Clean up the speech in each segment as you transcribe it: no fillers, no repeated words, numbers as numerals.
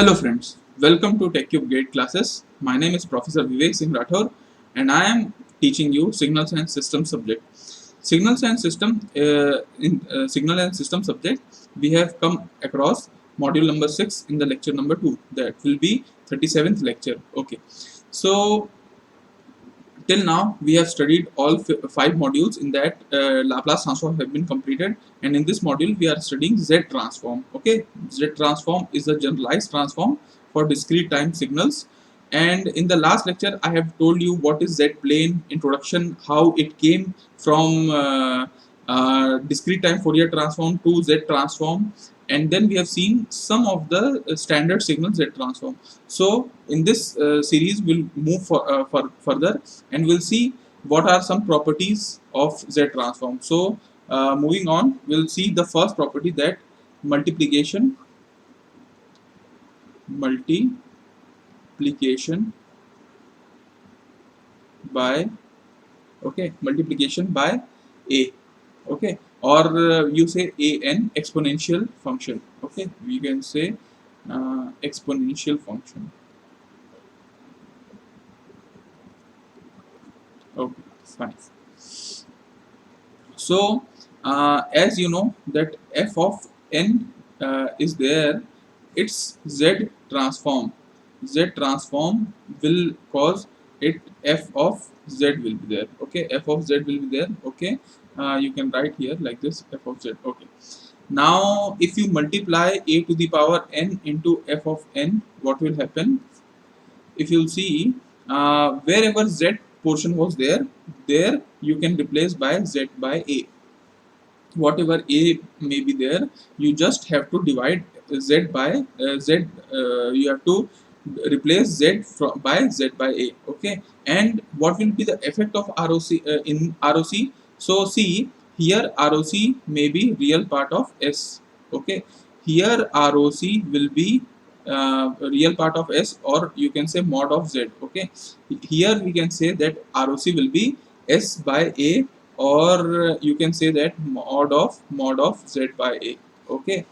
Hello friends, welcome to TEQIP GATE classes. My name is Professor Vivek Singh Rathore and I am teaching you Signals and System subject. Signal and System subject, we have come across module number 6 in the lecture number 2. That will be 37th lecture. Okay, so till now we have studied all 5 modules in that Laplace transform have been completed, and in this module we are studying Z transform. Okay, Z transform is a generalized transform for discrete time signals, and in the last lecture I have told you what is Z plane, introduction, how it came from discrete time Fourier transform to Z transform, and then we have seen some of the standard signal Z transform. So in this series we'll move further and we'll see what are some properties of Z transform. So moving on, we'll see the first property, that multiplication by multiplication by a, okay, or you say an exponential function. Okay, we can say exponential function. Okay, fine. So as you know that f of n is there, its Z transform will cause it f of z will be there. Okay, f of z will be there. Okay, you can write here like this, f of z. Okay, now if you multiply a to the power n into f of n, what will happen? If you'll see, wherever z portion was there you can replace by z by a. Whatever a may be there, you just have to divide z by z. You have to replace z by z by a. Okay, and what will be the effect of ROC in ROC? So see, here ROC may be real part of S. Okay, here ROC will be real part of S, or you can say mod of Z. Okay, here we can say that ROC will be S by A, or you can say that mod of Z by A. Okay,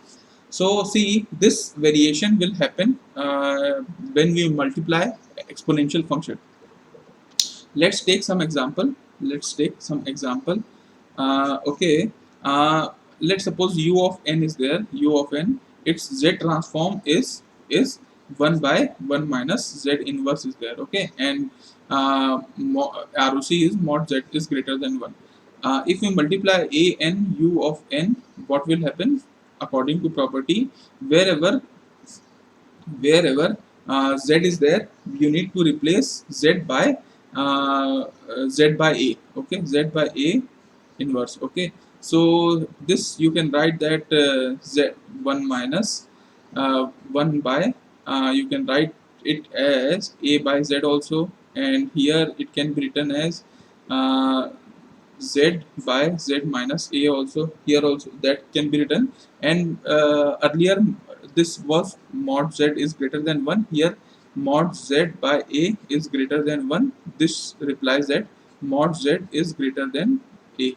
so see, this variation will happen when we multiply exponential function. Let's take some example. Okay, let's suppose u of n is there. U of n, its Z transform is 1 by 1 minus Z inverse is there. Okay, and ROC is mod Z is greater than 1. If we multiply a n u of n, what will happen? According to property, wherever z is there, you need to replace z by a. Okay, z by a inverse. Okay, so this you can write that z 1 minus 1 by you can write it as a by z also, and here it can be written as z by z minus a also. Here also that can be written, and earlier this was mod z is greater than 1. Here mod z by a is greater than 1. This replies that mod z is greater than a.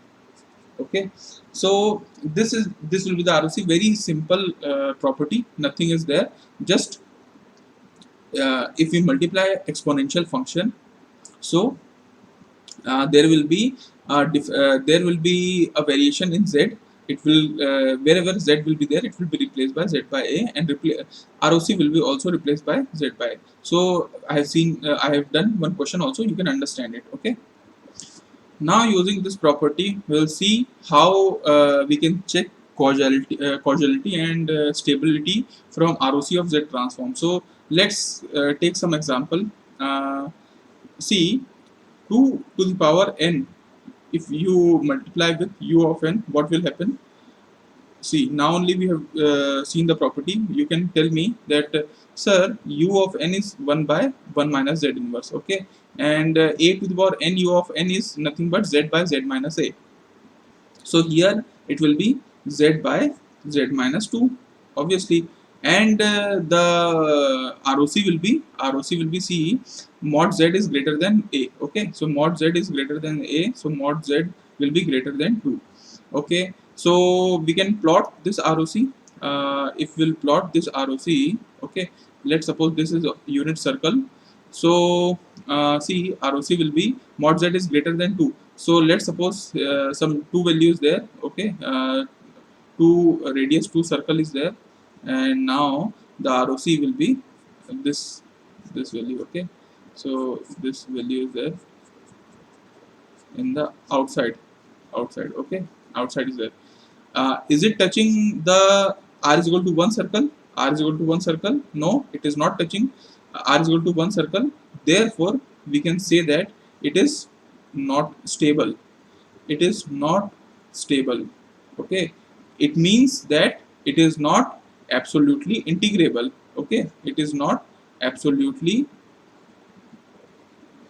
Okay, so this will be the ROC. Very simple property, nothing is there. Just if we multiply exponential function, so there will be a variation in z. It will wherever z will be there, it will be replaced by z by a, and ROC will be also replaced by z by a. So I have seen I have done one question also, you can understand it. Okay, now using this property we'll see how we can check causality and stability from ROC of Z transform. So let's take some example. See, 2 to the power n, if you multiply with u of n, what will happen? See, now only we have seen the property. You can tell me that sir, u of n is 1 by 1 minus z inverse. Okay, and a to the power n u of n is nothing but z by z minus a. So here it will be z by z minus 2, obviously, and the ROC will be C, mod z is greater than a. Okay, so mod z is greater than a, so mod z will be greater than 2. Okay, so we can plot this ROC. If we'll plot this ROC, okay, let's suppose this is a unit circle. So see, ROC will be mod z is greater than 2. So let's suppose some two values there, okay, 2 radius 2 circle is there, and now the ROC will be this value, okay. So this value is there in the outside, okay, outside is there. Is it touching the r is equal to 1 circle? R is equal to 1 circle? No, it is not touching r is equal to 1 circle. Therefore we can say that it is not stable. It is not stable, okay. It means that it is not absolutely integrable, okay. It is not absolutely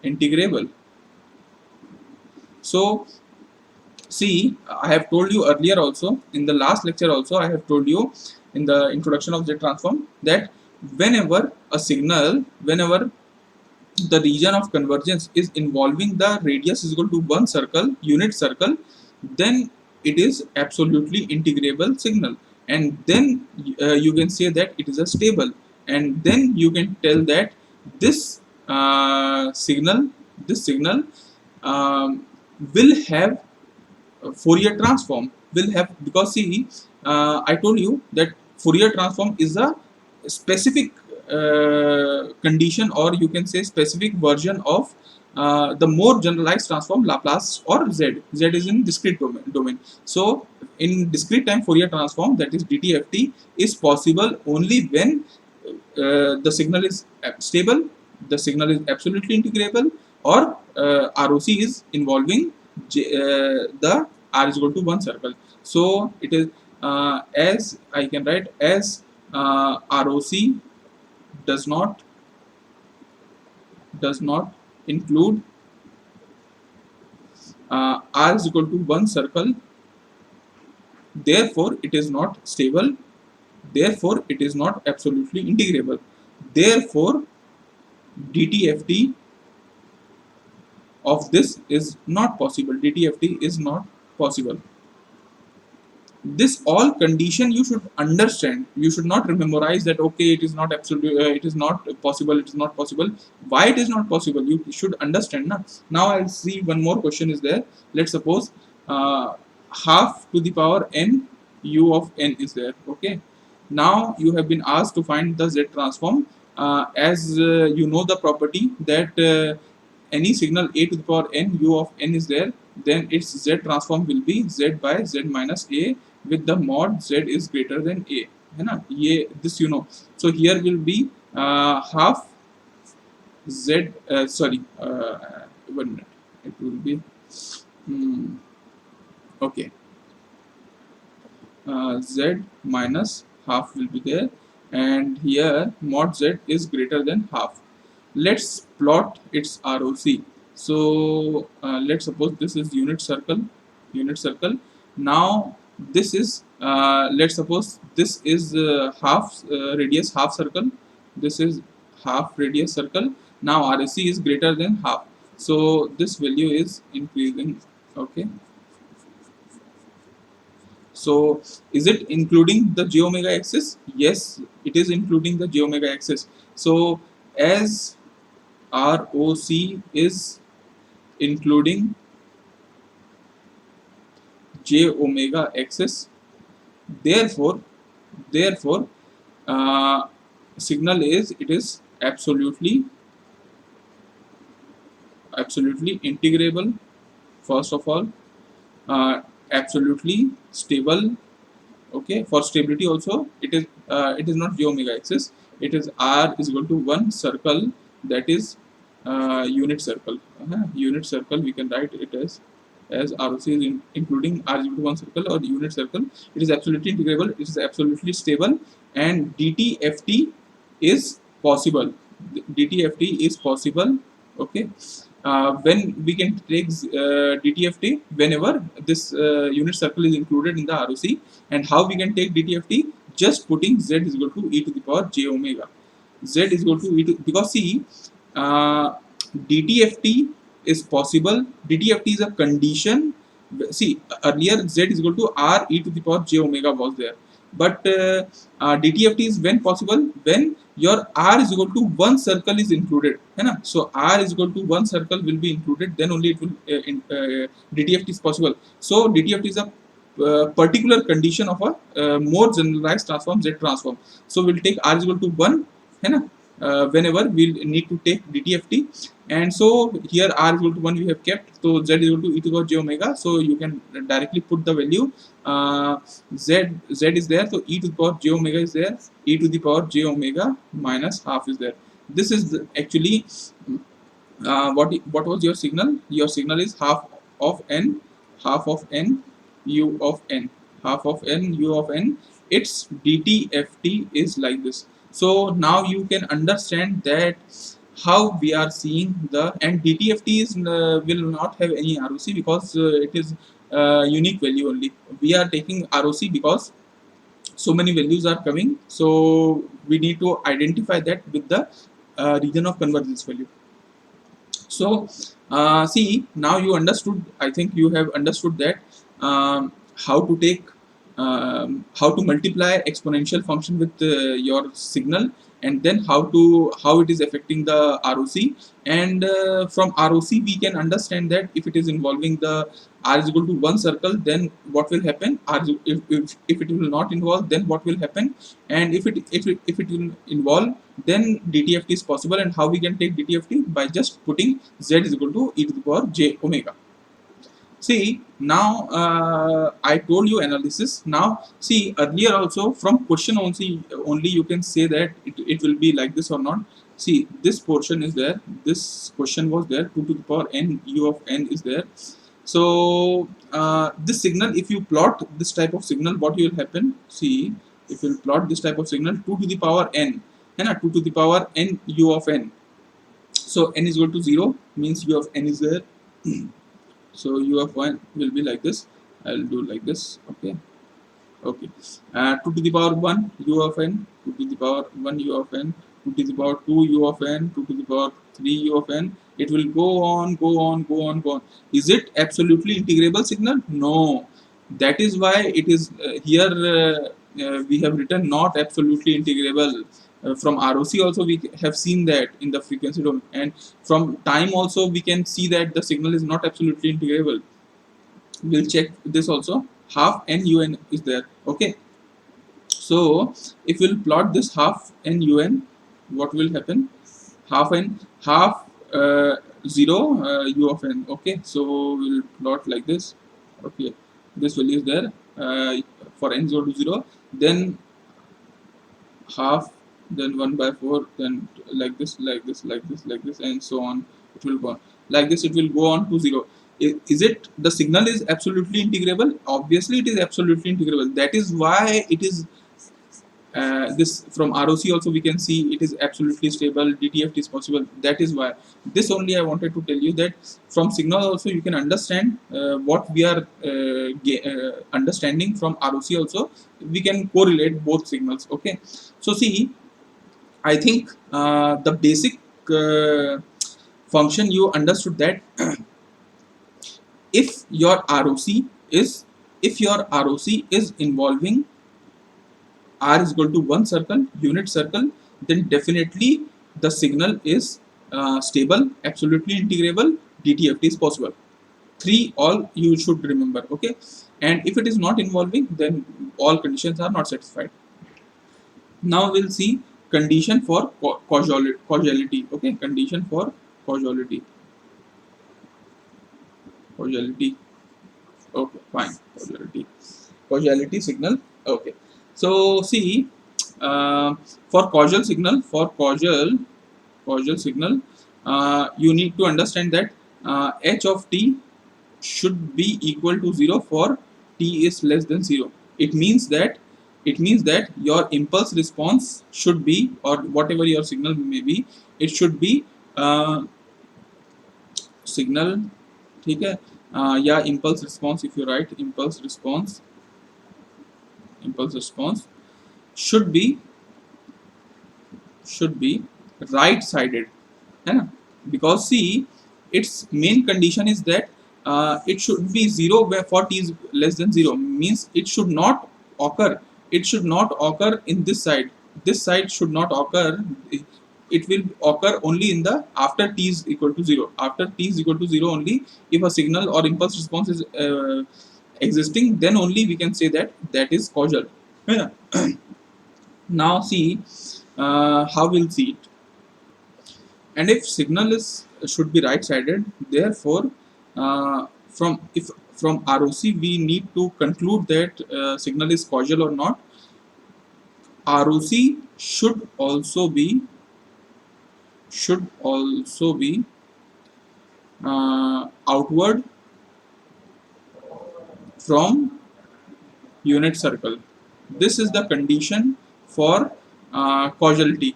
integrable. So see, I have told you earlier also, in the last lecture also, I have told you in the introduction of Z transform that whenever a signal, whenever the region of convergence is involving the radius is equal to 1 circle, unit circle, then it is absolutely integrable signal. And then you can say that it is a stable. And then you can tell that this signal will have Fourier transform will have, because see, I told you that Fourier transform is a specific condition, or you can say specific version of the more generalized transform Laplace or Z. Z is in discrete domain. So in discrete time Fourier transform, that is DTFT, is possible only when the signal is stable, the signal is absolutely integrable, or ROC is involving the R is equal to 1 circle. So it is as I can write as ROC does not include R is equal to 1 circle, therefore it is not stable, therefore it is not absolutely integrable, therefore DTFT of this is not possible. DTFT is not possible. This all condition you should understand. You should not memorize that okay, it is not absolute, it is not possible, it is not possible. Why it is not possible? You should understand. Now I'll see one more question is there. Let's suppose half to the power n u of n is there, okay. Now you have been asked to find the Z transform. As you know the property that any signal a to the power n u of n is there, then its Z transform will be Z by Z minus a with the mod Z is greater than a, है ना, ये this you know. So here will be half Z, sorry, 1 minute, it will be okay, Z minus half will be there, and here mod Z is greater than half. Let's plot its ROC. So let's suppose this is unit circle. Now this is let's suppose this is half radius half circle, this is half radius circle. Now ROC is greater than half, so this value is increasing, okay. So is it including the j omega axis? Yes, it is including the j omega axis. So as ROC is including j omega axis, therefore signal is, it is absolutely integrable, first of all, absolutely stable, okay. For stability also it is not j omega axis, it is R is equal to 1 circle, that is unit circle. Unit circle we can write it as ROC is including R is equal to 1 circle or unit circle. It is absolutely integrable, it is absolutely stable, and DTFT is possible. DTFT is possible, okay. When we can take DTFT whenever this unit circle is included in the ROC. And how we can take DTFT? Just putting Z is equal to e to the power j omega. Z is equal to e to, because see, DTFT is possible. DTFT is a condition. See, earlier Z is equal to R e to the power j omega was there, but DTFT is when possible? When your r is equal to one circle is included, है ना? So r is equal to one circle will be included, then only it will DTFT is possible. So DTFT is a particular condition of a more generalized transform Z transform. So we'll take r is equal to 1, है ना? Whenever we'll need to take DTFT, and so here r is equal to 1 we have kept, so z is equal to e to the power j omega, so you can directly put the value, z is there, so e to the power j omega is there, e to the power j omega minus half is there. This is actually what was your signal? Your signal is half of n, half of n u of n, half of n u of n. Its DTFT is like this. So now you can understand that how we are seeing the, and DTFT is will not have any ROC because it is unique value only. We are taking ROC because so many values are coming, so we need to identify that with the region of convergence value. So see, now you understood, I think you have understood that how to take how to multiply exponential function with your signal, and then how it is affecting the ROC, and from ROC we can understand that if it is involving the r is equal to one circle, then what will happen, if it will not involve, then what will happen, and if it will involve, then DTFT is possible. And how we can take DTFT? By just putting z is equal to e to the power j omega. See, now I told you analysis. Now see, earlier also from question only you can say that it will be like this or not. See, this portion is there, this question was there, 2 to the power n u of n is there. So this signal, if you plot this type of signal, what will happen? See, if you plot this type of signal, 2 to the power n, and 2 to the power n u of n. So n is equal to 0 means u of n is there. So u of 1 will be like this. I'll do like this. Okay. 2 to the power 1 u of n, 2 to the power 1 u of n, 2 to the power 2 u of n, 2 to the power 3 u of n. It will go on. Is it absolutely integrable signal? No. That is why it is here we have written not absolutely integrable. From ROC also we have seen that in the frequency domain, and from time also we can see that the signal is not absolutely integrable. We'll check this also. Half n un is there. Okay, so if we'll plot this half n un, what will happen? Half 0 u of n. Okay, so we'll plot like this. Okay, this value is there for n 0 to 0, then half, then 1 by 4, then like this, and so on. It will go on like this. It will go on to 0. Is it the signal is absolutely integrable? Obviously it is absolutely integrable. That is why it is this from ROC also we can see it is absolutely stable. DTFT is possible. That is why this only I wanted to tell you, that from signal also you can understand what we are understanding. From ROC also we can correlate both signals. Okay, so see, I think the basic function you understood, that if your ROC is involving r is equal to one circle, unit circle, then definitely the signal is stable, absolutely integrable, DTFT is possible. 3 all you should remember. Okay, and if it is not involving, then all conditions are not satisfied. Now we'll see condition for causality. Okay, condition for causality. Okay, fine. Causality signal. Okay, so see, for causal signal, you need to understand that h of t should be equal to 0 for t is less than 0. It means that your impulse response should be, or whatever your signal may be, it should be signal, ठीक है, या impulse response. If you write impulse response should be right sided, है ना? Because see, its main condition is that it should be 0 where for t is less than 0, means it should not occur in this side. this side should not occur. It will occur only in the after t is equal to 0. After t is equal to 0 only, if a signal or impulse response is existing, then only we can say that that is causal. Yeah. Now see how we'll see it. And if signal is should be right sided, therefore from if from ROC we need to conclude that signal is causal or not. ROC should also be outward from unit circle. This is the condition for causality.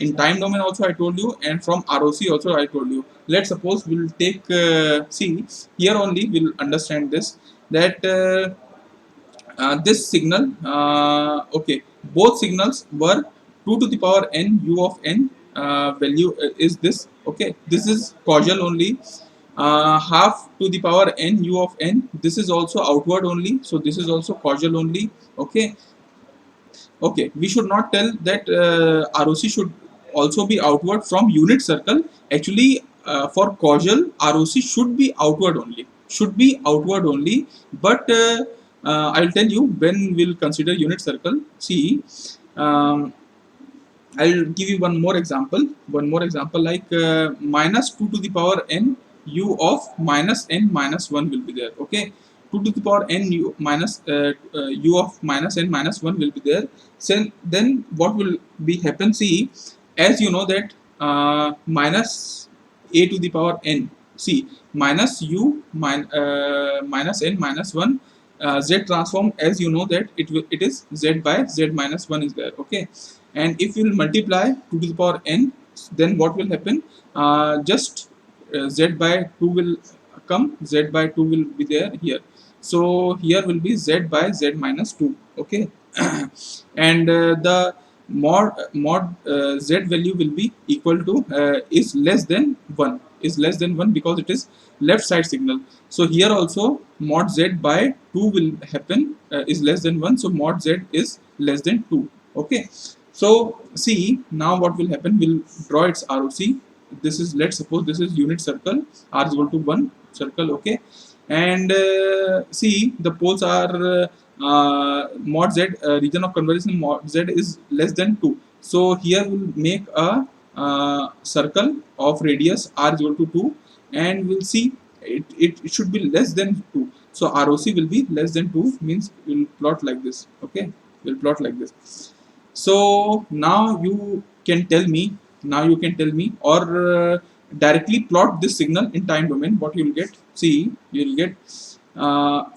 In time domain also I told you, and from ROC also I told you. Let's suppose we'll take see here only we'll understand this, that this signal, okay, both signals were 2 to the power n u of n, value is this, okay, this is causal only. Half to the power n u of n, this is also outward only, so this is also causal only, okay. Okay, we should not tell that ROC should also be outward from unit circle. Actually, for causal, ROC should be outward only. Should be outward only. But I'll tell you when we'll consider unit circle. See, I'll give you one more example. One more example, like minus 2 to the power n u of minus n minus 1 will be there. Okay, 2 to the power n u minus u of minus n minus 1 will be there. So then what will be happen? See, as you know that minus a to the power n. See, minus u minus n minus 1. Z transform, as you know that it is z by z minus 1 is there. Okay, and if you will multiply 2 to the power n, then what will happen? Just z by 2 will come, z by 2 will be there here, so here will be z by z minus 2. Okay. And the mod z value will be equal to is less than 1, is less than 1 because it is left side signal. So here also mod z by 2 will happen, is less than 1, so mod z is less than 2. Okay, so see now what will happen, we'll draw its ROC. This is, let's suppose this is unit circle, r is equal to 1 circle. Okay, and see the poles are mod z, region of convergence mod z is less than 2, so here we'll make a circle of radius r is equal to 2, and we'll see it should be less than 2, so ROC will be less than 2, means we'll plot like this. Okay, we'll plot like this. So now you can tell me, or directly plot this signal in time domain. What you'll get? See, you'll get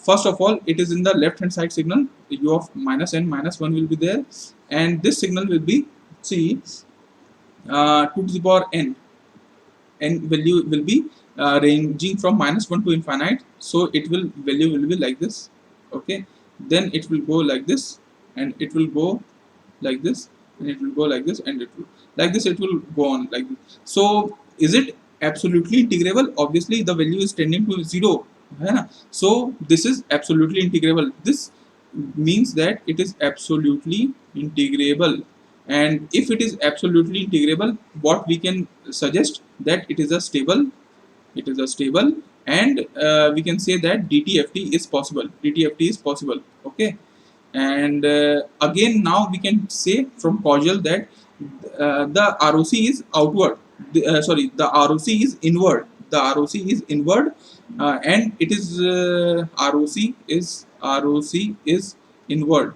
first of all, it is in the left hand side signal, u of minus n minus 1 will be there, and this signal will be, see, 2 to the power n, value will be ranging from minus 1 to infinite, so it will value will be like this. Okay, then it will go like this, and it will go like this, and it will go like this, and it will like this, it will go on like this. So is it absolutely integrable? Obviously the value is tending to 0, right? So this is absolutely integrable. This means that it is absolutely integrable, and if it is absolutely integrable, what we can suggest, that it is a stable, and we can say that DTFT is possible. Okay, and again now we can say from causal that the ROC is outward, the ROC is inward, and it is ROC is inward.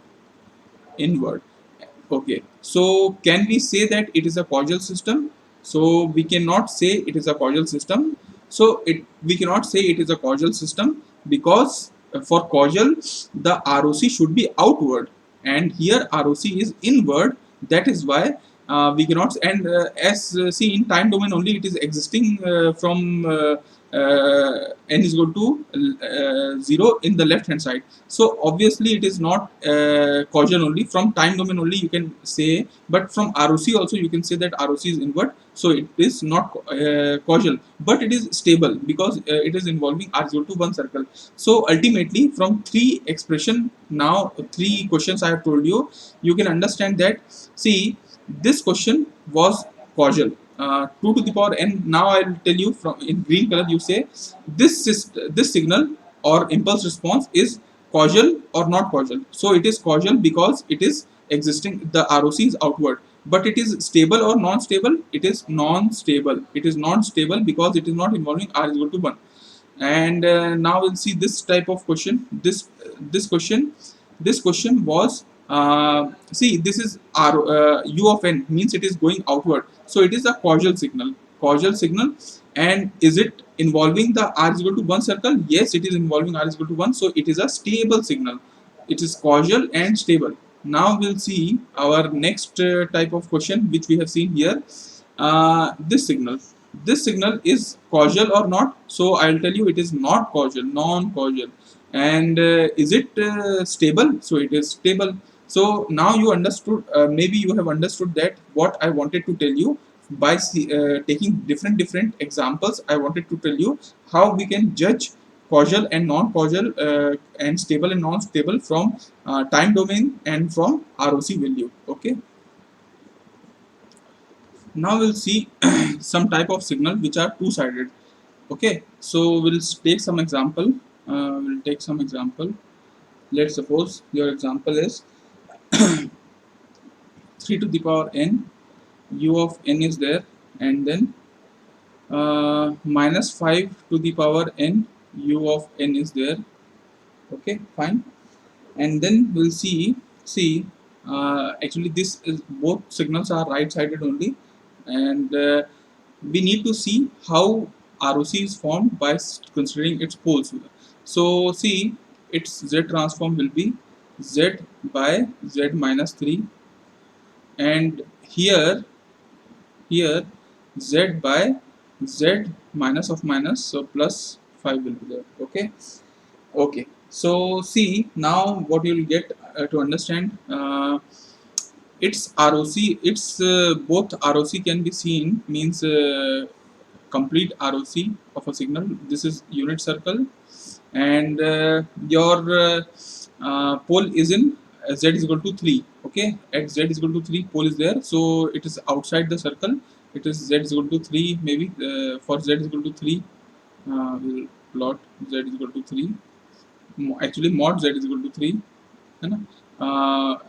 Okay, so can we say that it is a causal system? So we cannot say it is a causal system. We cannot say it is a causal system because for causal the ROC should be outward, and here ROC is inward. That is why we cannot, and as see in time domain only it is existing from n is equal to 0 in the left hand side. So obviously it is not causal only. From time domain only you can say, but from ROC also you can say that ROC is invert, so it is not causal, but it is stable because it is involving R is equal to 1 circle. So ultimately from three expression, now three questions I have told you, you can understand that, see, this question was causal, 2 to the power n. Now I will tell you, from in green color you say this signal or impulse response is causal or not causal. So it is causal because it is existing, the ROC is outward. But it is stable or non-stable? It is non-stable. It is non-stable because it is not involving R is equal to 1. And now we'll see this type of question. This question was, see, this is u of n, means it is going outward, so it is a causal signal. And is it involving the R is equal to 1 circle? Yes, it is involving R is equal to 1, so it is a stable signal. It is causal and stable. Now we'll see our next type of question which we have seen here. This signal is causal or not? So I'll tell you it is not causal, non-causal. And is it stable? So it is stable. So now you understood, maybe you have understood that what I wanted to tell you by taking different examples. I wanted to tell you how we can judge causal and non-causal, and stable and non-stable from time domain and from ROC value. Okay, now we'll see some type of signal which are two-sided. Okay, so we'll take some example. Let's suppose your example is 3 to the power n, u of n is there, and then minus 5 to the power n, u of n is there. Okay, fine. And then we'll see actually this is, both signals are right sided only, and we need to see how ROC is formed by considering its poles. So see, its Z transform will be Z by Z minus 3, and here Z by Z minus of minus, so plus 5 will be there. Okay, so see, now what you will get to understand, its ROC, its both ROC can be seen, means complete ROC of a signal. This is unit circle, and your pole is in Z is equal to 3. Okay, at Z is equal to 3, pole is there, so it is outside the circle. It is Z is equal to 3, maybe for Z is equal to 3, we'll plot Z is equal to 3. Actually mod Z is equal to 3, है ना?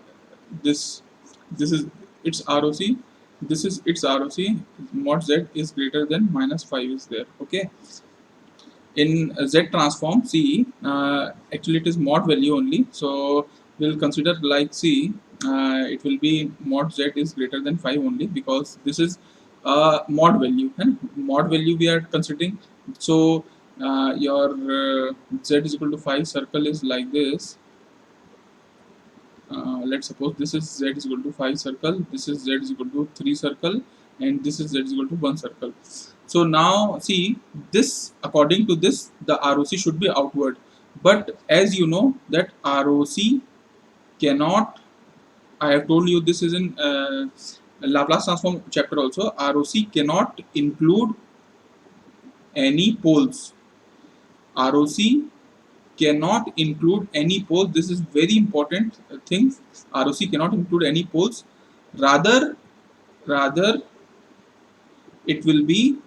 This is its ROC, this is its ROC. Mod Z is greater than minus 5 is there. Okay, in Z transform, see, actually it is mod value only, so we'll consider like, see, it will be mod Z is greater than 5 only, because this is mod value, and mod value we are considering. So your Z is equal to 5 circle is like this. Let's suppose this is Z is equal to 5 circle, this is Z is equal to 3 circle, and this is Z is equal to 1 circle. So now see, this, according to this, the ROC should be outward, but as you know that ROC cannot, I have told you this is in Laplace transform chapter also, ROC cannot include any poles. ROC cannot include any poles. This is very important thing. ROC cannot include any poles. Rather it will be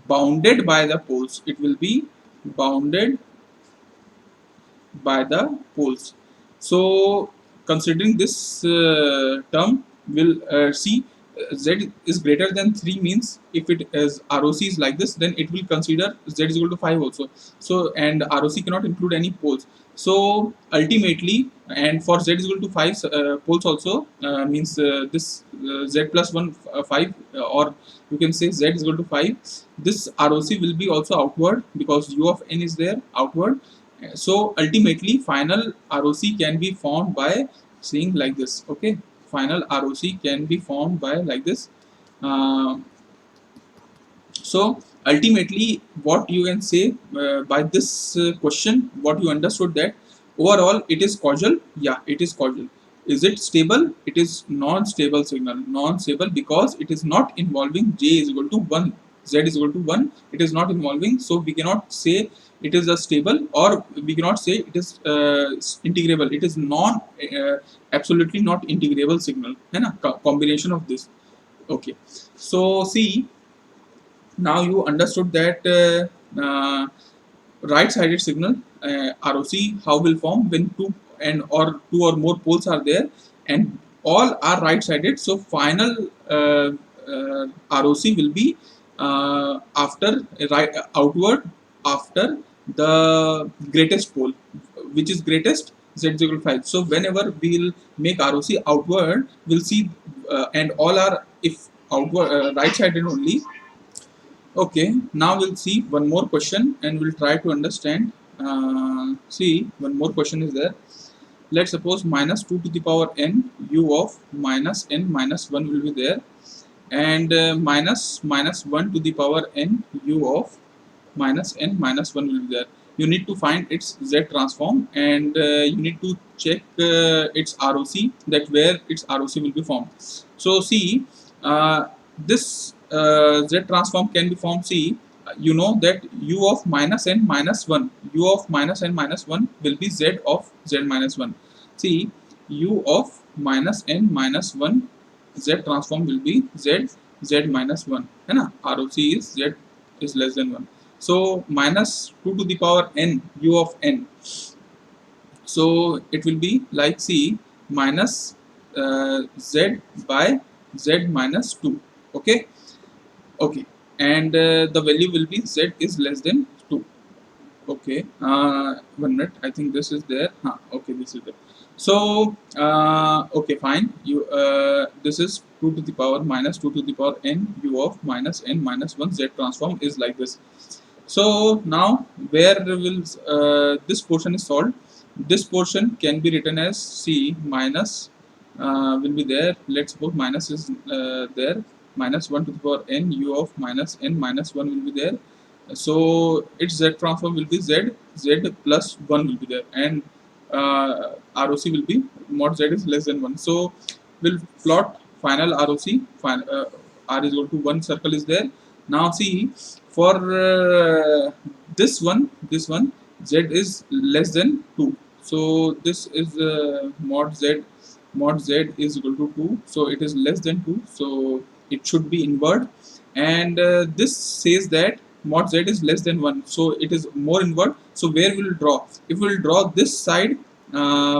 bounded by the poles. It will be bounded by the poles. So considering this term, we'll see Z is greater than 3, means if it is ROC is like this, then it will consider Z is equal to 5 also. So, and ROC cannot include any poles. So ultimately, and for Z is equal to 5 poles also, means this Z plus 1 5, or you can say Z is equal to 5, this ROC will be also outward because u of n is there outward. So ultimately final ROC can be formed by seeing like this. Okay, final ROC can be formed by like this. Uh, so ultimately, what you can say by this question, what you understood that overall it is causal. Yeah, it is causal. Is it stable? It is non-stable signal. Non-stable because it is not involving j is equal to 1, z is equal to 1. It is not involving, so we cannot say it is a stable, or we cannot say it is integrable. It is absolutely not integrable signal. है ना? Combination of this. Okay. So see, now you understood that right-sided signal ROC how will form when two or more poles are there and all are right-sided. So final ROC will be after right outward after the greatest pole, which is greatest z is equal to 5. So whenever we'll make ROC outward, we'll see and all are if outward right-sided only. Okay, now we'll see one more question and we'll try to understand. See, one more question is there. Let's suppose minus 2 to the power n u of minus n minus 1 will be there, and minus 1 to the power n u of minus n minus 1 will be there. You need to find its z transform, and you need to check its ROC, that where its ROC will be formed. So see, this z transform can be formed. See, you know that u of minus n minus 1, u of minus n minus 1 will be z of z minus 1. See, u of minus n minus 1 z transform will be z minus 1, है ना? ROC is z is less than 1. So minus 2 to the power n u of n. So it will be like C minus z by z minus 2. Okay. Okay. And the value will be z is less than 2. Okay. 1 minute. I think this is there. Okay, this is there. So okay, fine. You this is 2 to the power minus 2 to the power n u of minus n minus 1 z transform is like this. So now where will this portion is solved? This portion can be written as C minus will be there. Let's suppose minus is there. Minus 1 to the power n u of minus n minus 1 will be there. So its z transform will be z plus 1 will be there, and ROC will be mod z is less than 1. So we'll plot final ROC. R is equal to 1 circle is there. Now see, for this one z is less than 2. So this is mod z is equal to 2. So it is less than 2. So it should be inward. And this says that mod z is less than 1. So it is more inward. So where we will draw? If we will draw this side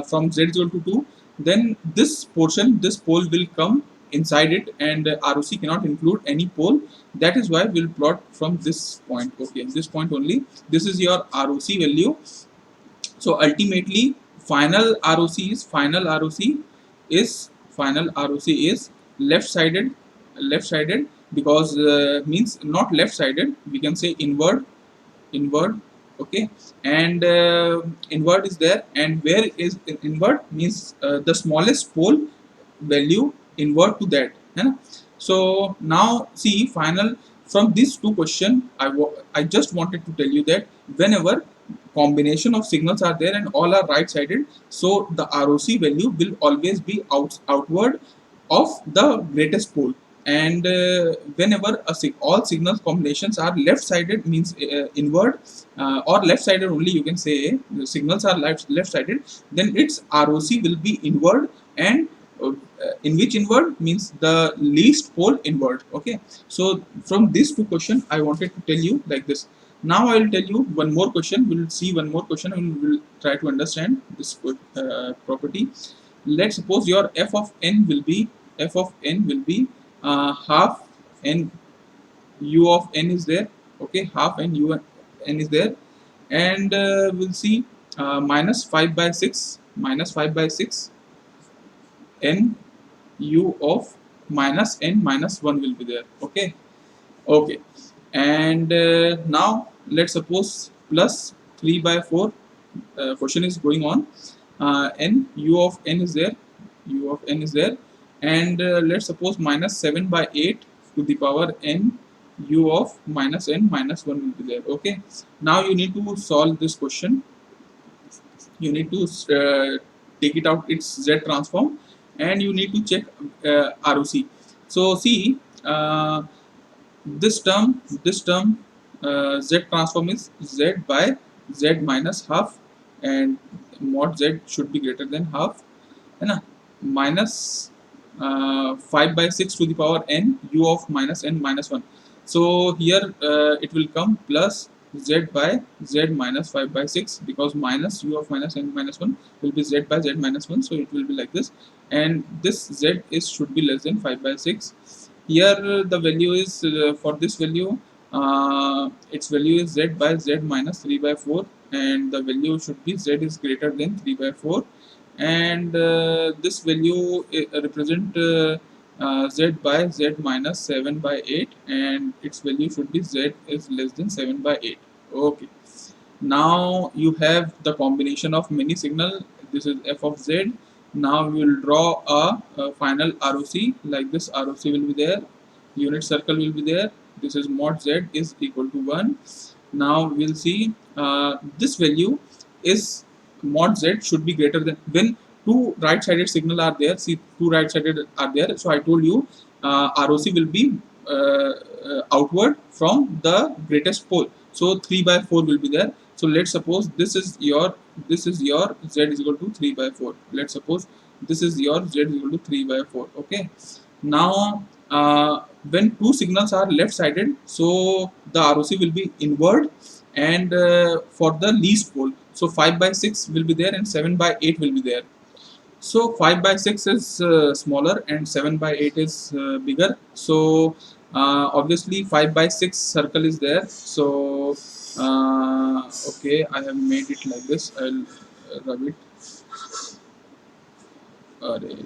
from z is equal to 2, then this portion, this pole will come inside it, and ROC cannot include any pole. That is why we'll plot from this point. Okay, this point only. This is your ROC value. So ultimately, final ROC is left-sided because means not left-sided. We can say inward. Okay, and inward is there, and where is inward means the smallest pole value inward to that. So now see, final from these two question, I just wanted to tell you that whenever combination of signals are there and all are right sided, so the ROC value will always be outward of the greatest pole. And whenever all signal combinations are left sided means inward or left sided only, you can say the signals are left sided, then its ROC will be inward, and in which inward means the least pole inward. Okay, so from these two questions I wanted to tell you like this. Now I will tell you one more question. We will see one more question and we will try to understand this property. Let's suppose your f of n will be half n u of n is there. Okay, half n u n is there, and we'll see minus 5 by 6 n u of minus n minus 1 will be there. Okay, and now let's suppose plus 3 by 4 question is going on. N u of n is there, and let's suppose minus 7 by 8 to the power n u of minus n minus 1 will be there. Okay, now you need to solve this question. You need to take it out its z transform, and you need to check ROC. So see, this term z transform is z by z minus half, and mod z should be greater than half, है ना, minus 5 by 6 to the power n u of minus n minus 1. So here it will come plus z by z minus 5 by 6, because minus u of minus n minus 1 will be z by z minus 1, so it will be like this, and this z is should be less than 5 by 6. Here the value is for this value, its value is z by z minus 3 by 4, and the value should be z is greater than 3 by 4, and this value represent z by z minus 7 by 8, and its value should be z is less than 7 by 8. Okay, now you have the combination of many signal. This is f of z. Now we will draw a final ROC. Like this, ROC will be there, unit circle will be there. This is mod z is equal to 1. Now we'll see this value is mod z should be greater than, when two right-sided signal are there. See, two right-sided are there, so I told you ROC will be outward from the greatest pole, so 3 by 4 will be there. So let's suppose this is your z is equal to 3 by 4. Let's suppose this is your z is equal to 3 by 4. Okay, now when two signals are left-sided, so the ROC will be inward, and for the least pole, so 5 by 6 will be there and 7 by 8 will be there. So 5 by 6 is smaller and 7 by 8 is bigger. So obviously 5 by 6 circle is there. So okay, I have made it like this. I'll rub it.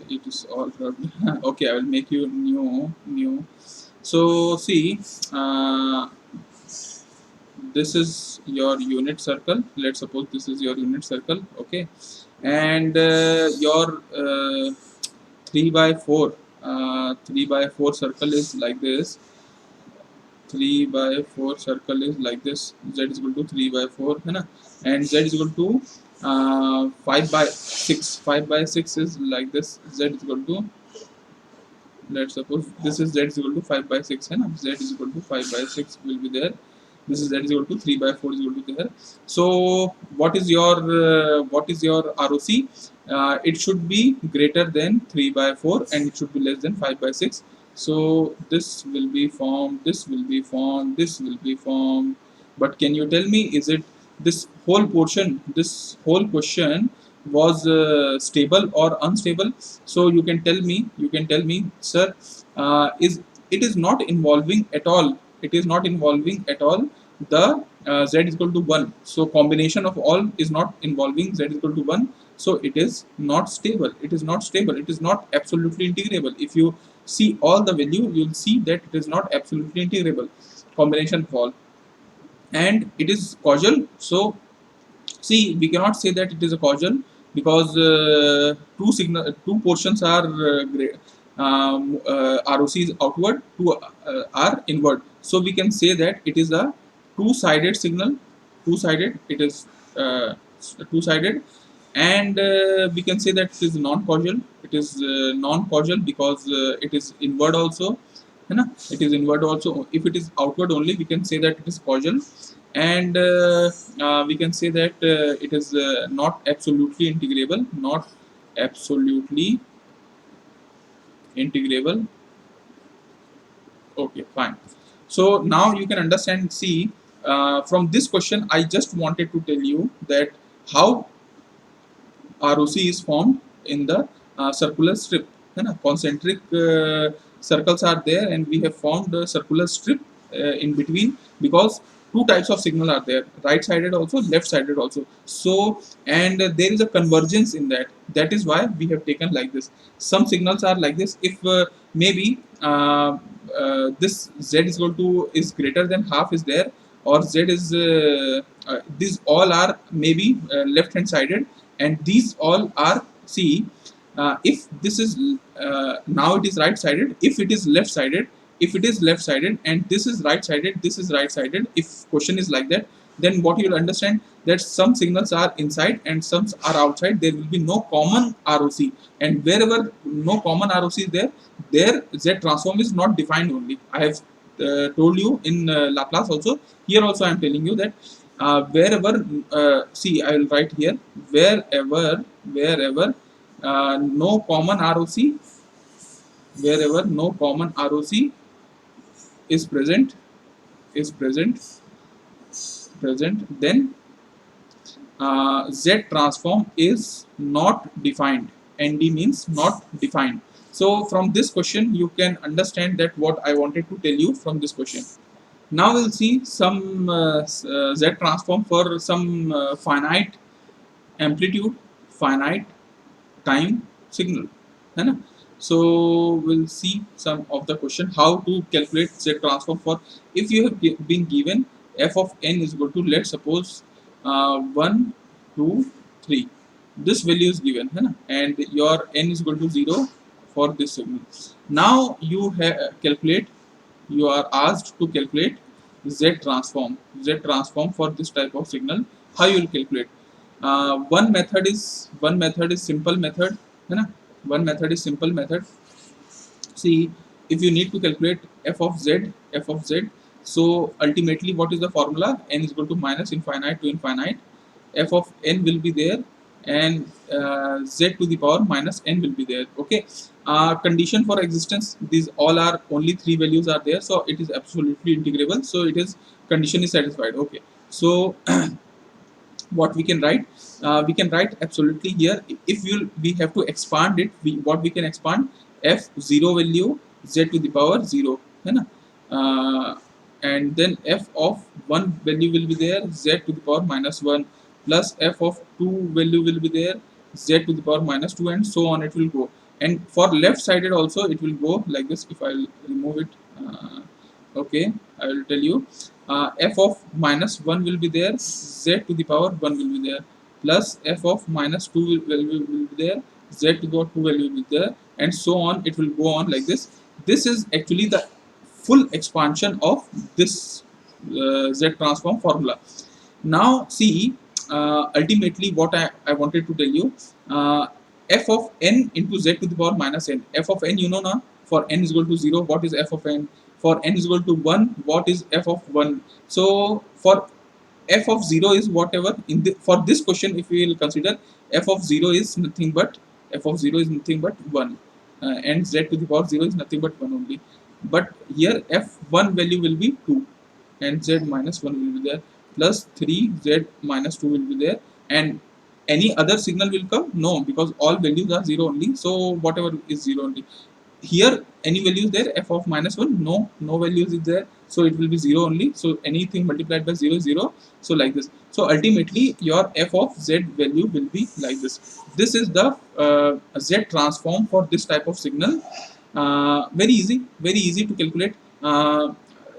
It is all rubbed. Okay, I will make you new. So see, this is your unit circle. Let's suppose this is your unit circle. Okay, and your 3 by 4 3 by 4 circle is like this. 3 by 4 circle is like this. Z is equal to 3 by 4, है ना? And Z is equal to 5 by 6. 5 by 6 is like this. Z is equal to, let's suppose this is Z is equal to 5 by 6, है ना? Z is equal to 5 by 6 will be there. This is Z is equal to 3 by 4 is equal to there. So what is your ROC? It should be greater than 3 by 4, and it should be less than 5 by 6. So this will be formed, this will be formed, this will be formed. But can you tell me, is it this whole portion, this whole question was stable or unstable? So you can tell me, sir, is it is not involving at all. It is not involving at all the z is equal to 1. So combination of all is not involving z is equal to 1. So it is not stable. It is not stable. It is not absolutely integrable. If you see all the value, you will see that it is not absolutely integrable. Combination of all, and it is causal. So see, we cannot say that it is a causal, because two portions are ROC is outward, two are inward. So we can say that it is a two-sided signal. Two-sided. It is two-sided, and we can say that it is non-causal. It is non-causal because it is inward also. है ना? It is inward also. If it is outward only, we can say that it is causal, and we can say that it is not absolutely integrable. Not absolutely integrable. Okay, fine. So now you can understand. See, from this question, I just wanted to tell you that how ROC is formed in the circular strip. है ना? Concentric circles are there, and we have formed a circular strip in between, because two types of signal are there, right sided also, left sided also. So, and there is a convergence in that. That is why we have taken like this. Some signals are like this. If maybe this z is equal to is greater than half is there, or z is these all are maybe left hand sided, and these all are, see, if this is now it is right sided, if it is left sided, if it is left sided and this is right sided, this is right sided, if question is like that, then what you will understand that some signals are inside and some are outside. There will be no common ROC, and wherever no common ROC is there, there Z transform is not defined only. I have told you in Laplace also. Here also I am telling you that wherever see, I will write here, wherever no common ROC, wherever no common ROC is present, is present, then Z transform is not defined. ND means not defined. So from this question you can understand that what I wanted to tell you from this question. Now we'll see some Z transform for some finite amplitude, finite time signal, है ना? So we'll see some of the question how to calculate Z transform for, if you have been given f of n is equal to, let's suppose 1 2 3, this value is given, है ना? And your n is equal to 0 for this signal. Now you calculate, you are asked to calculate Z transform for this type of signal. How you will calculate? One method is simple method, है ना? One method is simple method. See, if you need to calculate f of z, so ultimately what is the formula? N is equal to minus infinite to infinite. F of n will be there, and z to the power minus n will be there. Okay. Condition for existence, these all are only 3 values are there, so it is absolutely integrable. So it is, condition is satisfied. Okay. So what we can write, we can write absolutely here, if we have to expand it, what we can expand, f0 value z to the power 0, है ना? And then f of 1 value will be there, z to the power minus 1, plus f of 2 value will be there, z to the power minus 2, and so on it will go. And for left sided also it will go like this. If I'll remove it, okay, I will tell you, f of minus 1 will be there, z to the power 1 will be there, plus f of minus 2 will be there, z to the power 2 value will be there, and so on it will go on like this. This is actually the full expansion of this Z transform formula. Now see, ultimately what I wanted to tell you, f of n into z to the power minus n. F of n, you know now, for n is equal to 0, what is f of n? For n is equal to 1, what is f of 1? So for f of 0 is whatever, in the, for this question if we will consider, f of 0 is nothing but 1, and z to the power 0 is nothing but 1 only. But here f1 value will be 2, and z minus 1 will be there, plus 3, z minus 2 will be there, and any other signal will come? No, because all values are 0 only, so whatever is 0 only. Here any value is there, f of minus 1, no values is there, so it will be 0 only, so anything multiplied by 0 is 0, so like this. So ultimately your f of z value will be like this. This is the z transform for this type of signal. Very easy to calculate.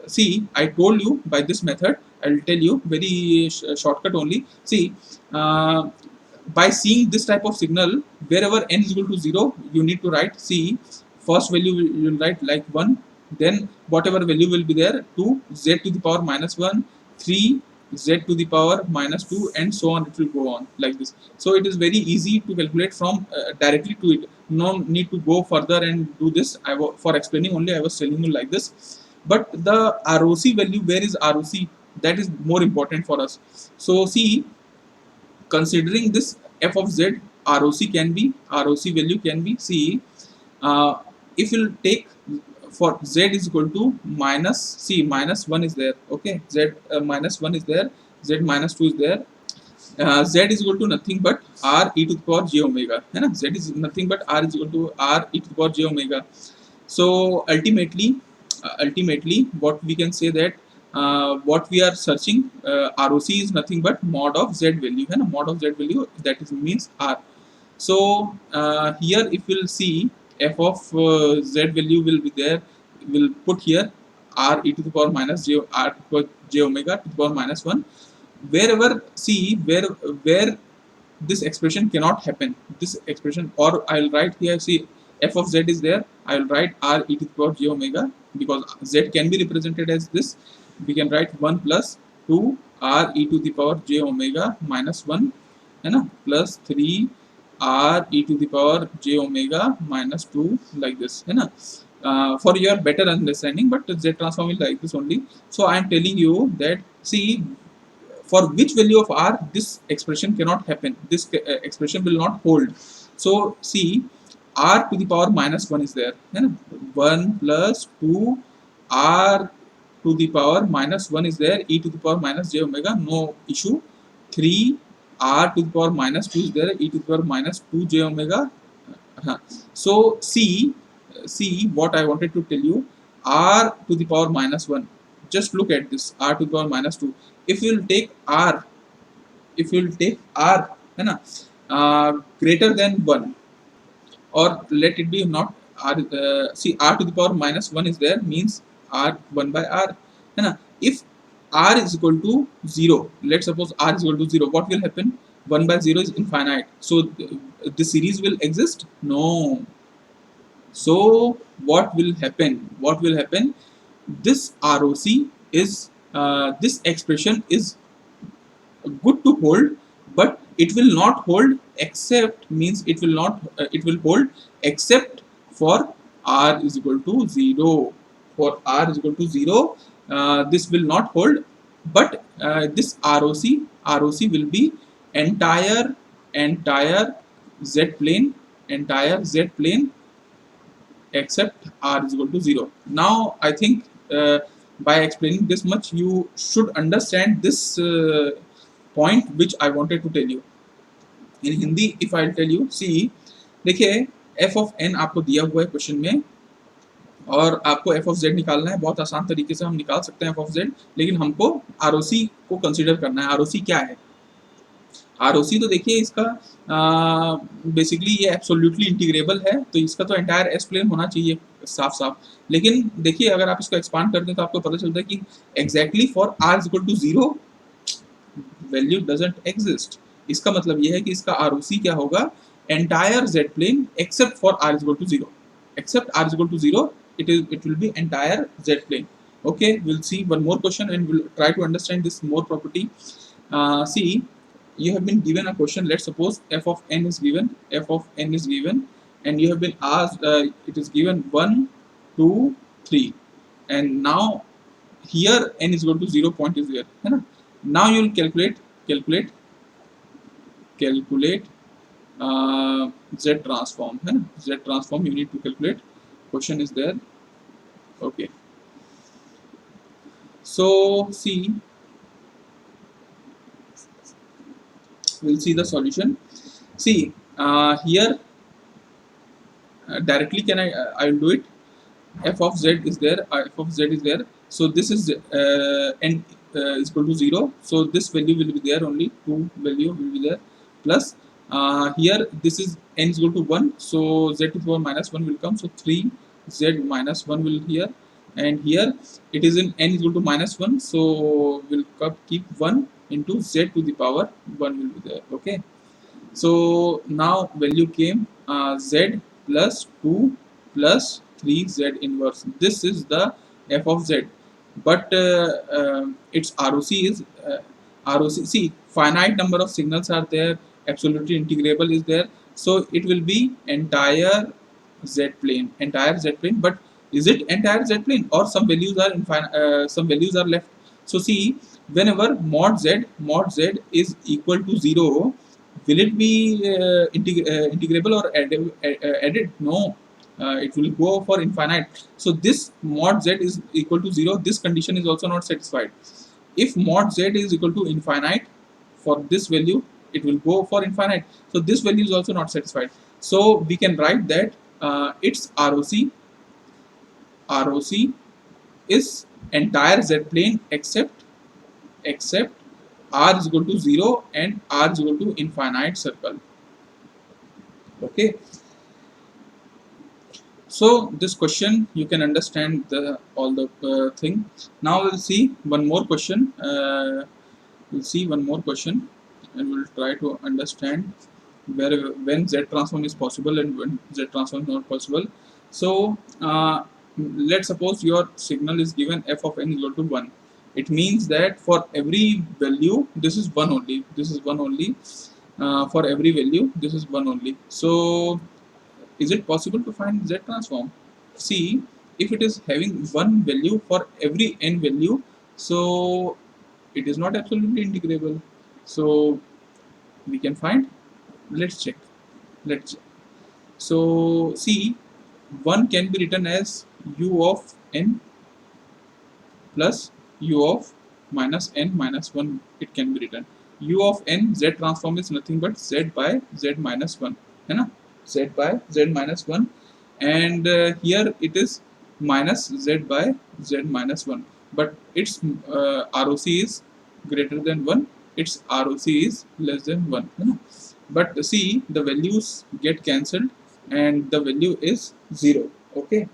See, I told you by this method, I will tell you very shortcut only. See, by seeing this type of signal, wherever n is equal to 0, you need to write, see, first value you will write like 1, then whatever value will be there, 2, z to the power minus 1, 3, z to the power minus 2, and so on it will go on like this. So it is very easy to calculate from directly to it. No need to go further and do this. For explaining only I was telling you like this. But the ROC value, where is ROC? That is more important for us. So see, considering this f of z, ROC value can be, see, if you take for z is equal to minus, see, minus 1 is there, okay, z minus 1 is there, z minus 2 is there, z is equal to nothing but r e to the power j omega, है ना? Z is nothing but r is equal to r e to the power j omega. So ultimately what we can say that what we are searching, ROC is nothing but mod of z value, है ना? Mod of z value, that is means r. So here if we'll see, f of z value will be there, we'll put here r e to the power minus j, r to the power j omega to the power minus 1. Wherever, see, where this expression cannot happen. This expression, or I'll write here, see, f of z is there, I will write r e to the power j omega, because z can be represented as this. We can write 1 plus 2 r e to the power j omega minus 1, है ना, plus 3 r e to the power j omega minus 2, like this, है ना. For your better understanding, but z transform is like this only. So I am telling you that, see, for which value of r this expression cannot happen, this expression will not hold. So see, r to the power minus 1 is there, है ना, 1 plus 2 r to the power minus 1 is there, e to the power minus j omega, no issue. 3 r to the power minus 2 is there, e to the power minus 2 j omega. So see what I wanted to tell you, r to the power minus 1, just look at this, r to the power minus 2. If you will take r, है ना, greater than 1, or let it be not r, see, r to the power minus 1 is there, means r 1 by r, है ना. If r is equal to 0, let's suppose r is equal to 0, what will happen? 1 by 0 is infinite, so the series will exist? No. So what will happen? This ROC is, this expression is good to hold, but it will not hold except, means it will not, it will hold except for r is equal to 0. For r is equal to 0, this will not hold, but this ROC will be entire z plane, except r is equal to 0. Now I think by explaining this much, you should understand this point which I wanted to tell you. In Hindi, if I tell you, see, देखिए f of n आपको दिया हुआ है question में, और आपको f of z निकालना है. बहुत आसान तरीके से हम निकाल सकते हैं f of z, लेकिन हमको ROC को कंसीडर करना है. ROC क्या है? ROC तो देखिए इसका बेसिकली ये एब्सोल्युटली इंटीग्रेबल है, तो इसका तो एंटायर एस प्लेन होना चाहिए साफ साफ. लेकिन देखिए अगर आप इसको एक्सपांड करते हैं तो आपको पता चलता है कि exactly for r is equal to 0 value doesn't exist. इसका मतलब ये है कि इसका ROC क्या होगा? Entire z plane except for r is equal to 0. Except r is equal to 0, it will be entire z plane. Okay, we'll see one more question and we'll try to understand this more property. See, you have been given a question. Let's suppose f of n is given, and you have been asked, it is given 1 2 3, and now here n is equal to 0 point is there, है ना. Now you will calculate z transform, है ना. Z transform you need to calculate. Question is there. Okay, so see, we'll see the solution. See, here directly can I will do it. F of z is there, so this is n is equal to 0, so this value will be there, only 2 value will be there, plus here this is n is equal to 1, so z to the power minus 1 will come, so 3 z minus 1 will here, and here it is in n is equal to minus 1, so we'll keep 1 into z to the power 1 will be there. Okay, so now value came z plus 2 plus 3 z inverse. This is the f of z, but its ROC is ROC. See, finite number of signals are there, absolutely integrable is there, so it will be entire z plane, but is it entire z plane, or some values are infinite, some values are left? So see, whenever mod z is equal to 0, will it be integrable or added? No, it will go for infinite. So this mod z is equal to 0, this condition is also not satisfied. If mod z is equal to infinite, for this value it will go for infinite, so this value is also not satisfied. So we can write that its ROC is entire z plane except r is equal to 0 and r is equal to infinite circle. Okay, so this question you can understand all the thing. Now we'll see one more question. and we'll try to understand where when Z transform is possible and when Z transform is not possible. So let's suppose your signal is given f of n equal to 1. It means that for every value, this is 1 only. This is 1 only. For every value, this is 1 only. So is it possible to find Z transform? See, if it is having one value for every n value, so it is not absolutely integrable. So we can find. Let's check. Let's check. So see, one can be written as u of n plus u of minus n minus 1. It can be written u of n Z transform is nothing but z by z minus 1, है ना, z by z minus 1, and here it is minus z by z minus 1, but its ROC is greater than 1, its ROC is less than 1, है ना? But see, the values get cancelled and the value is 0. Okay,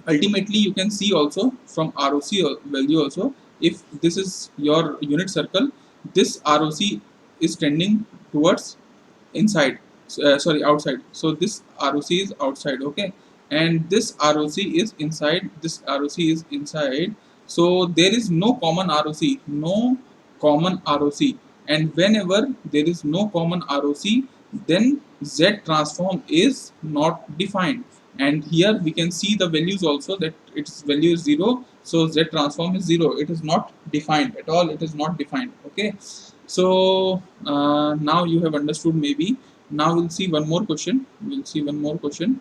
ultimately you can see also from ROC value also, if this is your unit circle, this ROC is tending towards inside, sorry, outside. So this ROC is outside, okay, and this ROC is inside, this ROC is inside. So there is no common ROC, no common ROC, and whenever there is no common ROC, then Z transform is not defined. And here we can see the values also, that its value is 0, so Z transform is 0. It is not defined at all, it is not defined. Okay, so now you have understood maybe. Now we'll see one more question. We'll see one more question.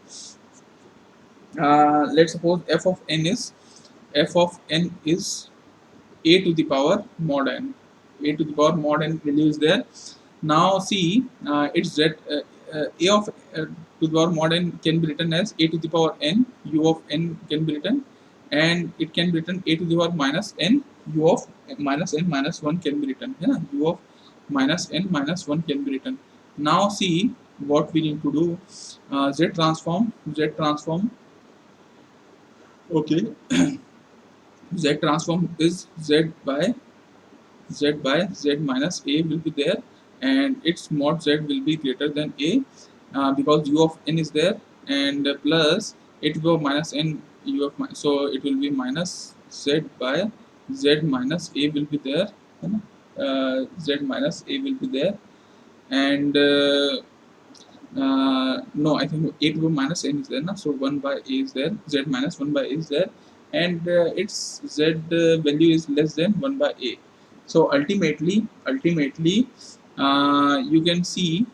Let's suppose f of n is a to the power mod n. A to the power mod n value is there. Now see, it's z a of to the power mod n can be written as a to the power n, u of n can be written, and it can be written a to the power minus n, u of minus n minus 1 can be written. Yeah, u of minus n minus 1 can be written. Now see what we need to do. Z transform. Okay, Z transform is z minus a will be there, and its mod z will be greater than a, because u of n is there, and plus it will minus n u of so it will be minus z by z minus a will be there, z minus a will be there, and no, I think a to the minus n is there, na? So 1 by a is there, z minus 1 by a is there, and its z value is less than 1 by a. So ultimately you can see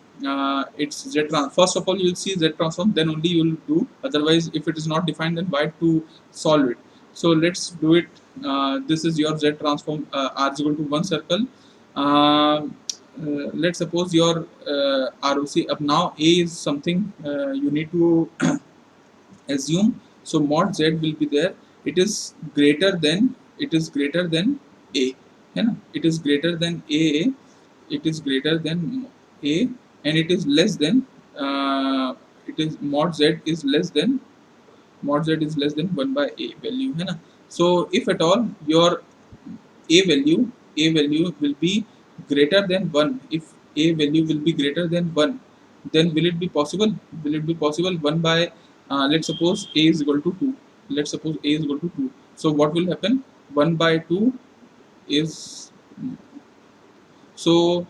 it's Z transform. First of all, you'll see Z transform, then only you'll do. Otherwise, if it is not defined, then why to solve it? So let's do it. This is your Z transform. R is equal to one circle. Let's suppose your ROC. Up now A is something you need to assume. So mod Z will be there. It is greater than A. है ना? It is greater than A. It is greater than A, and it is less than it is mod Z is less than 1 by A value, है ना? So if at all your A value will be greater than 1, if A value will be greater than 1, then will it be possible? 1 by let's suppose A is equal to 2. Let's suppose A is equal to 2. So what will happen? 1 by 2 is, so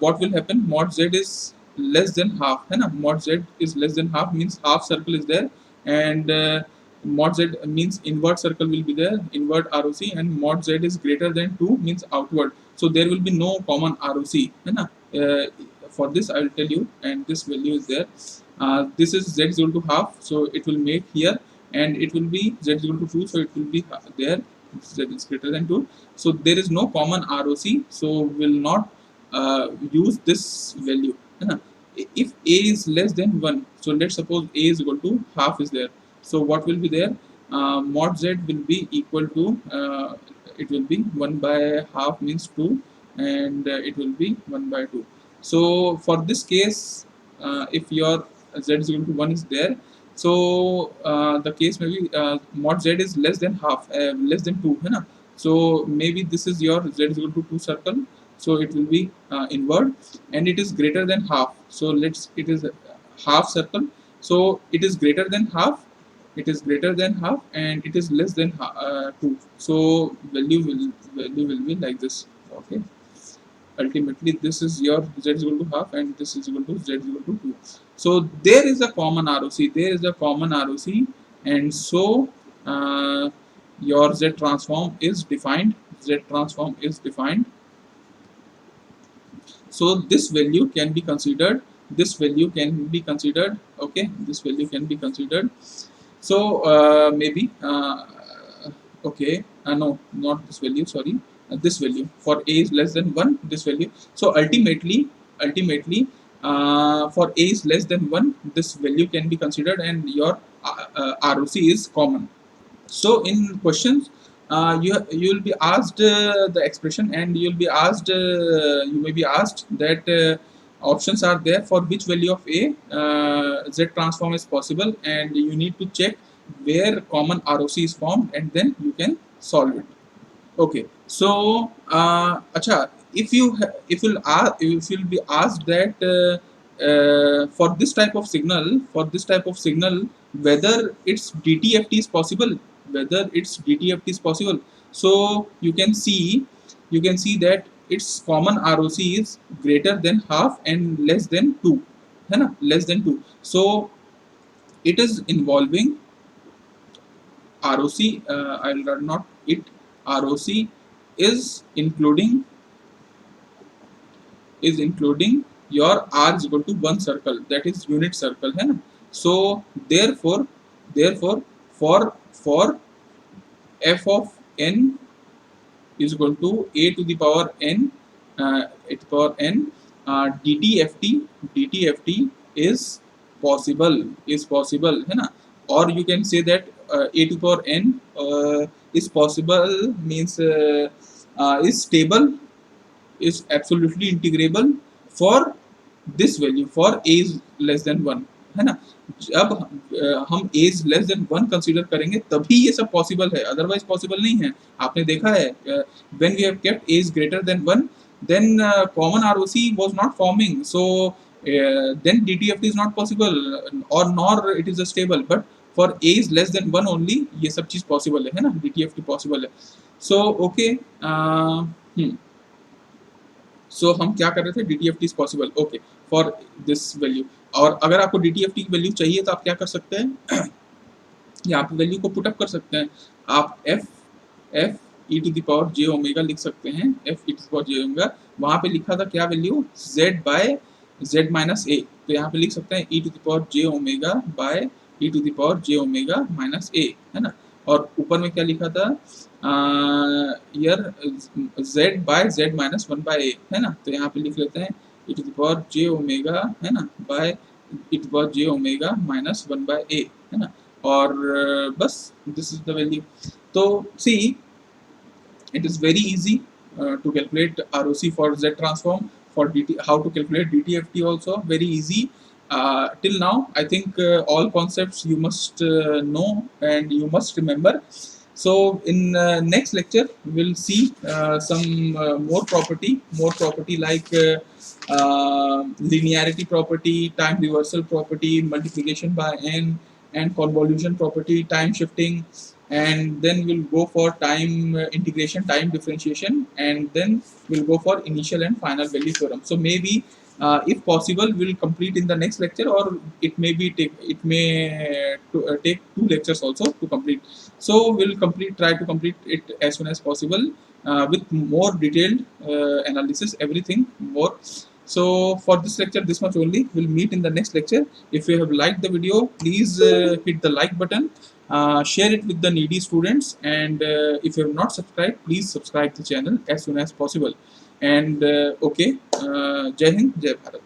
what will happen? Mod Z is less than half, है ना? Mod Z is less than half means half circle is there, and mod Z means invert circle will be there, invert ROC, and mod Z is greater than 2 means outward. So there will be no common ROC, है ना? For this I will tell you, and this value is there. This is Z is equal to half, so it will make here, and it will be Z is equal to 2, so it will be there. Z is greater than 2, so there is no common ROC, so will not use this value. If A is less than 1, so let's suppose A is equal to half is there, so what will be there? Mod Z will be equal to it will be 1 by half means 2, and it will be 1 by 2. So for this case, if your Z is equal to 1 is there, so the case may be mod Z is less than half, less than 2, है ना? So maybe this is your Z is equal to 2 circle. so it will be inward, and it is greater than half. So it is a half circle, so it is greater than half, it is greater than half, and it is less than 2. So value will be like this. Okay, ultimately this is your z is equal to half, and this is equal to z is equal to 2. So there is a common ROC, there is a common ROC, and so uh, your z transform is defined, z transform is defined. So this value can be considered, this value can be considered, okay, this value can be considered. So maybe okay, no, not this value, sorry, this value for a is less than 1, this value. So ultimately for a is less than 1, this value can be considered, and your ROC is common. So in questions, you will be asked the expression, and you will be asked you may be asked that options are there for which value of a z transform is possible, and you need to check where common ROC is formed, and then you can solve it. Okay, so acha, if you'll be asked that for this type of signal, whether it's DTFT is possible, whether it's DTFT is possible. So you can see that its common ROC is greater than half and less than 2, है ना, less than 2. So it is involving ROC, I'll write not it, ROC is including your R is equal to 1 circle, that is unit circle, है ना. So therefore for f of n is equal to a to the power n DTFT is possible, है ना. Or you can say that a to the power n is possible means is stable, is absolutely integrable for this value, for a is less than 1, है ना. जब हम a is less than 1 consider करेंगे तभी ये सब possible है, otherwise possible नहीं है. आपने देखा है when we have kept a is greater than 1, then common ROC was not forming, so then DTFT is not possible, or nor it is a stable. But for a is less than 1 only ये सब चीज possible है ना, DTFT possible है. So okay, सो हम क्या कर रहे थे, DTFT is possible, okay, for this value. और अगर आपको DTFT की वैल्यू चाहिए तो आप क्या कर सकते हैं, यहाँ पे वैल्यू को पुटअप कर सकते हैं. आप f e to the power j omega लिख सकते हैं, f e to the power j omega. वहाँ पे लिखा था क्या value, z by z minus a, तो यहाँ पे लिख सकते हैं e to the power j omega by e to the power j omega minus a, है ना. और ऊपर में क्या लिखा था, यार z by z minus 1 by a, है ना. तो यहाँ पे लिख लेते हैं e to the power j omega, है ना, by e to the power j omega minus 1 by a, है ना. और बस दिस इज द वैल्यू. तो सी it is very easy to calculate ROC for Z transform, for DT, how to calculate DTFT also very easy. Till now I think all concepts you must know and you must remember. So in next lecture we'll see some more property like linearity property, time reversal property, multiplication by n, and convolution property, time shifting, and then we'll go for time integration, time differentiation, and then we'll go for initial and final value theorem. So maybe if possible we'll complete in the next lecture, or it may take 2 lectures also to complete. So we'll try to complete it as soon as possible with more detailed analysis, everything more. So for this lecture this much only. We'll meet in the next lecture. If you have liked the video, please hit the like button, share it with the needy students, and if you have not subscribed, please subscribe the channel as soon as possible. And okay, Jai Hind, Jai Bharat.